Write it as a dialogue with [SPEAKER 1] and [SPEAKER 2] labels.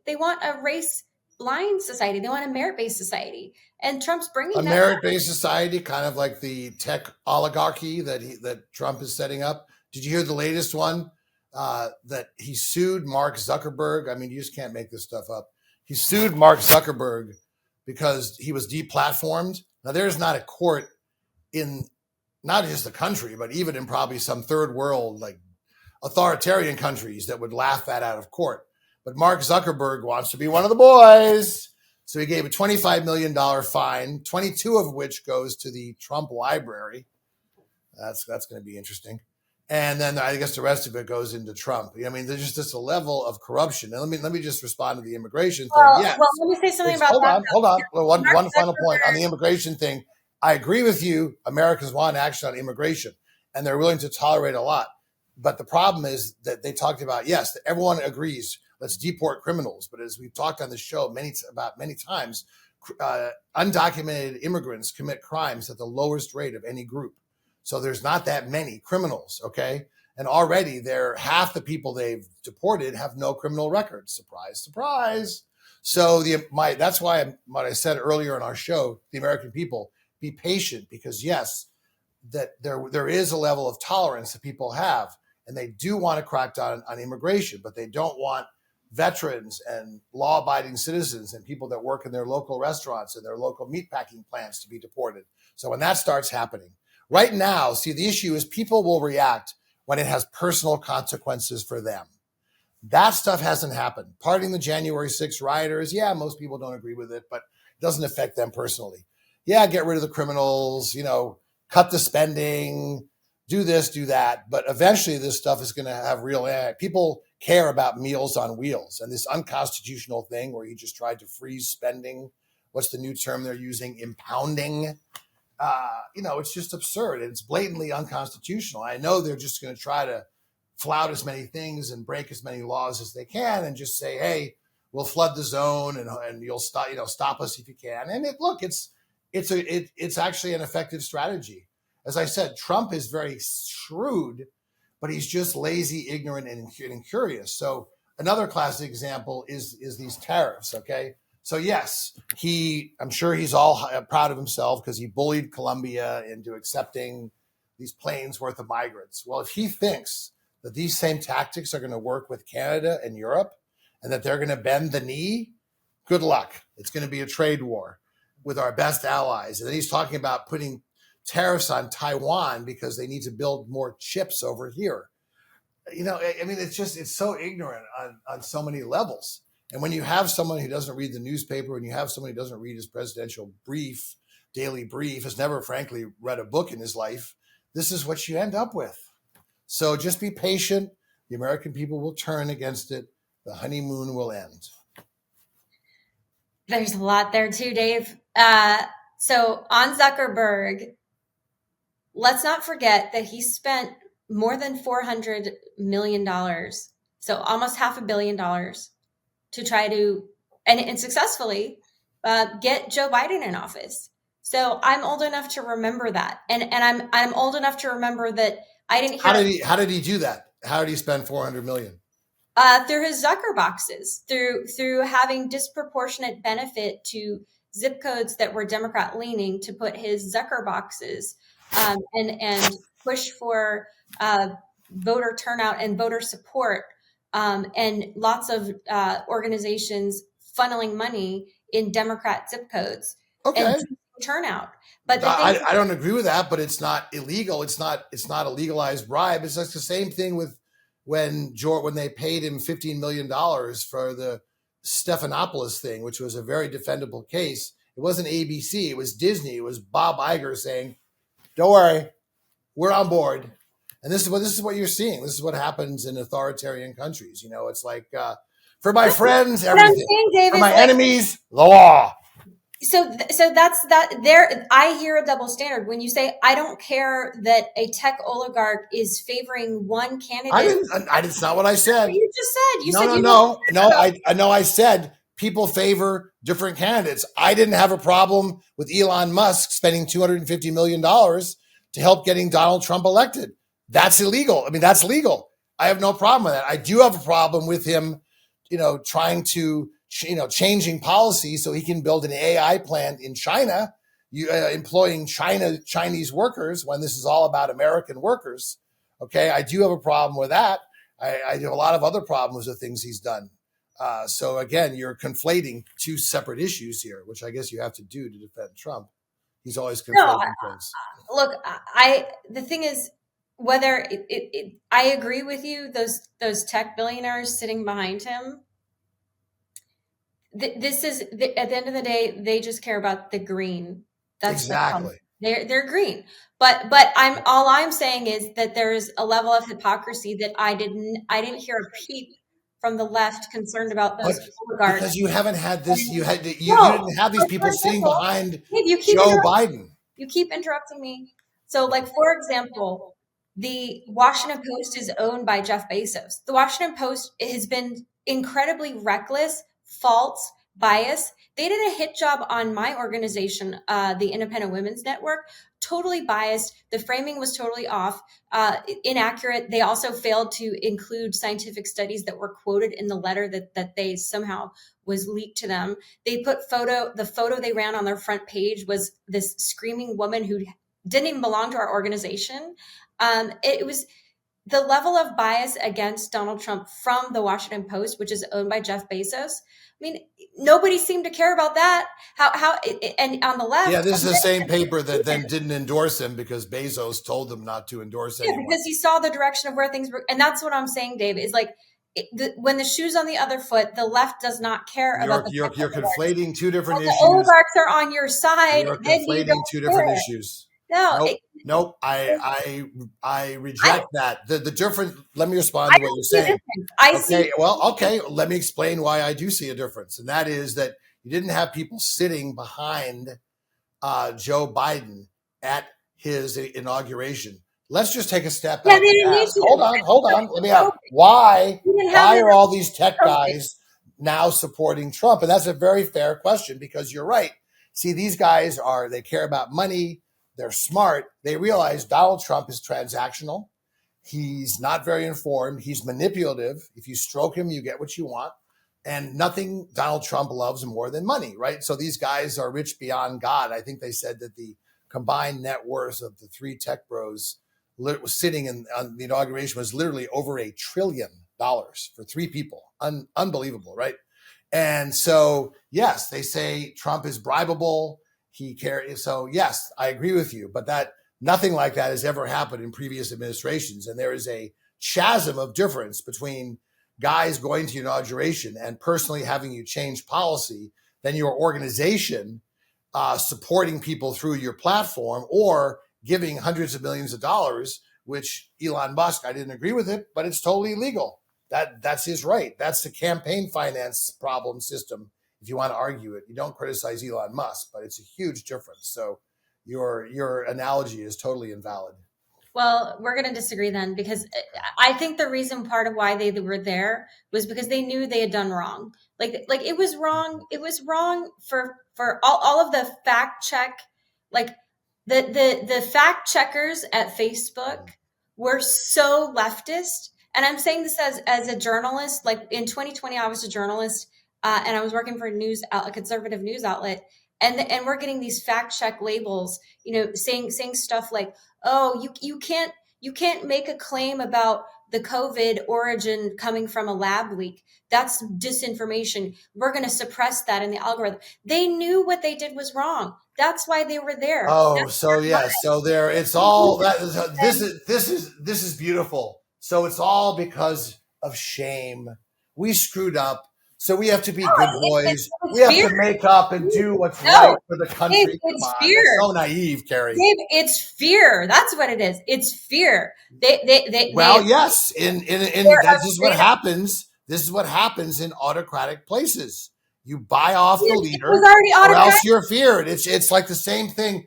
[SPEAKER 1] They want a race blind society. They want a merit-based society. And Trump's bringing
[SPEAKER 2] a
[SPEAKER 1] that
[SPEAKER 2] merit-based society, kind of like the tech oligarchy that Trump is setting up. Did you hear the latest one? That he sued Mark Zuckerberg. I mean, you just can't make this stuff up. He sued Mark Zuckerberg because he was deplatformed. Now, there's not a court in not just the country, but even in probably some third world, like authoritarian countries, that would laugh that out of court. But Mark Zuckerberg wants to be one of the boys. So he gave a $25 million fine, 22 of which goes to the Trump library. That's going to be interesting. And then I guess the rest of it goes into Trump. I mean, there's just a level of corruption. And let me just respond to the immigration thing.
[SPEAKER 1] Well,
[SPEAKER 2] Yes.
[SPEAKER 1] well, let me say something about that.
[SPEAKER 2] Hold on. Well, one final
[SPEAKER 1] Zuckerberg,
[SPEAKER 2] point on the immigration thing. I agree with you. Americans want action on immigration, and they're willing to tolerate a lot. But the problem is that they talked about, yes, that everyone agrees, let's deport criminals. But as we've talked on the show many times, undocumented immigrants commit crimes at the lowest rate of any group. So there's not that many criminals, okay? And already half the people they've deported have no criminal records. Surprise, surprise. So that's why what I said earlier in our show, the American people, be patient, because yes, that there is a level of tolerance that people have, and they do want to crack down on immigration, but they don't want veterans and law-abiding citizens and people that work in their local restaurants and their local meatpacking plants to be deported. So when that starts happening, right now, see, the issue is people will react when it has personal consequences for them. That stuff hasn't happened. Pardoning the January 6th rioters, yeah, most people don't agree with it, but it doesn't affect them personally. Yeah, get rid of the criminals, cut the spending, do this, do that. But eventually this stuff is going to have real impact. People care about Meals on Wheels and this unconstitutional thing where you just tried to freeze spending. What's the new term they're using? Impounding. It's just absurd. It's blatantly unconstitutional. I know they're just going to try to flout as many things and break as many laws as they can and just say, hey, we'll flood the zone and you'll stop us if you can. And it's actually an effective strategy. As I said, Trump is very shrewd, but he's just lazy, ignorant, and incurious. So another classic example is these tariffs. Okay. So yes, I'm sure he's all proud of himself because he bullied Colombia into accepting these planes worth of migrants. Well, if he thinks that these same tactics are going to work with Canada and Europe and that they're going to bend the knee, good luck. It's going to be a trade war with our best allies. And then he's talking about putting tariffs on Taiwan because they need to build more chips over here. It's so ignorant on so many levels. And when you have someone who doesn't read the newspaper, and you have someone who doesn't read his presidential daily brief, has never, frankly, read a book in his life, this is what you end up with. So just be patient. The American people will turn against it. The honeymoon will end.
[SPEAKER 1] There's a lot there too, Dave. So on Zuckerberg, let's not forget that he spent more than $400 million, so almost $500 million, to try to, and successfully, get Joe Biden in office. So I'm old enough to remember that, and I'm old enough to remember that I didn't hear.
[SPEAKER 2] How did he do that? How did he spend $400 million?
[SPEAKER 1] Through his Zucker boxes, through having disproportionate benefit to zip codes that were Democrat leaning, to put his Zucker boxes and push for voter turnout and voter support, and lots of organizations funneling money in Democrat zip codes.
[SPEAKER 2] Okay.
[SPEAKER 1] And turnout. But
[SPEAKER 2] I don't agree with that, but it's not illegal. It's not a legalized bribe. It's just the same thing with when they paid him $15 million for the Stephanopoulos thing, which was a very defendable case. It wasn't ABC, it was Disney. It was Bob Iger saying, don't worry, we're on board. And this is what you're seeing. This is what happens in authoritarian countries. It's like, for my friends, everything. Saying, Dave, for my enemies, the law.
[SPEAKER 1] So that's that. There, I hear a double standard when you say I don't care that a tech oligarch is favoring one candidate.
[SPEAKER 2] It's not what I said.
[SPEAKER 1] You just said. You said
[SPEAKER 2] no. I know. I said people favor different candidates. I didn't have a problem with Elon Musk spending $250 million to help getting Donald Trump elected. That's illegal. I mean, that's legal. I have no problem with that. I do have a problem with him, trying to changing policy so he can build an AI plant in China, employing Chinese workers when this is all about American workers. Okay, I do have a problem with that. I have a lot of other problems with things he's done. So again, you're conflating two separate issues here, which I guess you have to do to defend Trump. He's always conflating things.
[SPEAKER 1] Look, the thing is, whether I agree with you, those tech billionaires sitting behind him. This is at the end of the day, they just care about the green. That's
[SPEAKER 2] exactly.
[SPEAKER 1] They're green. But all I'm saying is that there is a level of hypocrisy that I didn't hear a peep from the left concerned about those oligarchs.
[SPEAKER 2] Because you haven't had this, you didn't have these people sitting behind Joe Biden.
[SPEAKER 1] You keep interrupting me. So, like, for example, the Washington Post is owned by Jeff Bezos. The Washington Post has been incredibly reckless, false, biased. They did a hit job on my organization, the Independent Women's Network. Totally biased. The framing was totally off, inaccurate. They also failed to include scientific studies that were quoted in the letter that they somehow was leaked to them. They put the photo they ran on their front page was this screaming woman who didn't even belong to our organization. It was the level of bias against Donald Trump from the Washington Post, which is owned by Jeff Bezos. I mean, nobody seemed to care about that. How and on the left,
[SPEAKER 2] yeah, this is the same paper that then didn't endorse him because Bezos told them not to endorse anyone.
[SPEAKER 1] Because he saw the direction of where things were, and that's what I'm saying, Dave. Is like when the shoe's on the other foot, the left does not care about.
[SPEAKER 2] You're conflating two different issues.
[SPEAKER 1] The oligarchs are on your side.
[SPEAKER 2] You're conflating two different issues. Nope. I reject that. The different. Let me respond to what you're saying. Okay. Let me explain why I do see a difference, and that is that you didn't have people sitting behind Joe Biden at his inauguration. Let's just take a step back. Hold on. Let me ask. Why are all these tech guys now supporting Trump? And that's a very fair question because you're right. See, these guys they care about money. They're smart. They realize Donald Trump is transactional. He's not very informed. He's manipulative. If you stroke him, you get what you want. And nothing Donald Trump loves more than money, right? So these guys are rich beyond God. I think they said that the combined net worth of the three tech bros was sitting on the inauguration was literally over $1 trillion for three people. Unbelievable, right? And so, yes, they say Trump is bribable. He cares. So yes, I agree with you, but nothing like that has ever happened in previous administrations. And there is a chasm of difference between guys going to inauguration and personally having you change policy than your organization supporting people through your platform or giving hundreds of millions of dollars, which Elon Musk, I didn't agree with it, but it's totally illegal. That's his right. That's the campaign finance problem system. If you want to argue it, you don't criticize Elon Musk, but it's a huge difference. So your analogy is totally invalid.
[SPEAKER 1] Well, we're going to disagree then because I think the reason part of why they were there was because they knew they had done wrong. Like it was wrong. It was wrong for all of the fact check, like the fact checkers at Facebook were so leftist. And I'm saying this as a journalist. Like in 2020, I was a journalist. And I was working for a conservative news outlet, and we're getting these fact check labels, saying stuff like, "Oh, you can't make a claim about the COVID origin coming from a lab leak. That's disinformation. We're going to suppress that in the algorithm." They knew what they did was wrong. That's why they were there.
[SPEAKER 2] Oh, so yes, so there. It's all that. This is beautiful. So it's all because of shame. We screwed up. So we have to be good boys. We have to make up and do what's right for the country.
[SPEAKER 1] Dave, it's fear.
[SPEAKER 2] That's so naive, Carrie.
[SPEAKER 1] Dave, it's fear. That's what it is. It's fear.
[SPEAKER 2] Yes. This is what happens. This is what happens in autocratic places. You buy off the leader, or else you're feared. It's like the same thing.